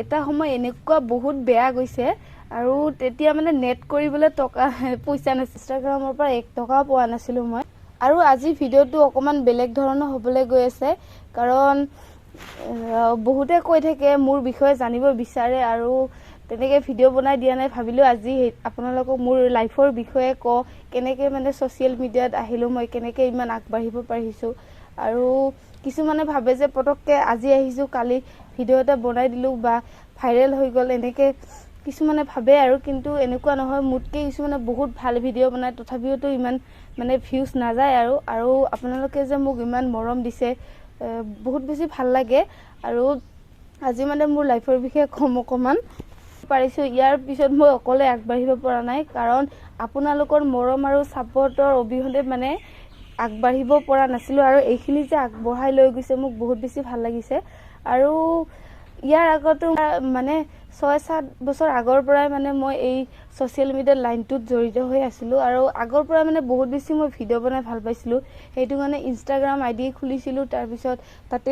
এটা সময় এনেকুৱা বহুত বেয়া গৈছে আৰু তেতিয়া মানে নেট কৰিবলৈ পইচা নাছিল। ইনষ্টাগ্ৰামৰ পৰা 1 টকাও পোৱা নাছিলো মই। আৰু আজি ভিডিঅ'টো অকমান বেলেগ ধৰণৰ হ'বলৈ গৈ আছে কাৰণ বহুতে কৈ থাকে মোৰ বিষয়ে জানিব বিচাৰে আৰু তেনেকে ভিডিঅ' বনাই দিয়া নাই। ভাবিলো আজি আপোনালোকক মোৰ লাইফৰ বিষয়ে কেনেকে মানে সোশ্যাল মিডিয়াত আহিলো, মই কেনেকে ইমান আগবাঢ়িব পাৰিছো। আৰু কিছুমানে ভাবে যে পটককে আজি আহিছো কালি ভিডিঅ' এটা বনাই দিলো বা ভাইৰেল হৈ গ'ল, এনেকে কিছুমানে ভাবে আৰু কিন্তু এনেকুৱা নহয়। মোতকে কিছুমানে বহুত ভাল ভিডিঅ' বনায়, তথাপিওতো ইমান মানে ভিউজ নাযায় আৰু আপোনালোকে যে মোক ইমান মৰম দিছে বহুত বেছি ভাল লাগে। আৰু আজি মানে মোৰ লাইফৰ বিষয়ে অকমান পাৰিছো। ইয়াৰ পিছত মই অকলে আগবাঢ়িব পৰা নাই কাৰণ আপোনালোকৰ মৰম আৰু সাপোৰ্টৰ অবিহনে মানে আগবাঢ়িব পৰা নাছিলো। আৰু এইখিনি যে আগবঢ়াই লৈ গৈছে মোক বহুত বেছি ভাল লাগিছে। আৰু ইয়াৰ আগতো মানে 6-7 বছৰ আগৰ পৰাই মানে মই এই সোশ্যাল মিডিয়াৰ লাইনটোত জড়িত হৈ আছিলো আৰু আগৰ পৰা মানে বহুত বেছি মই ভিডিঅ' বনাই ভাল পাইছিলো। সেইটো কাৰণে ইনষ্টাগ্ৰাম আইডি খুলিছিলো, তাৰপিছত তাতে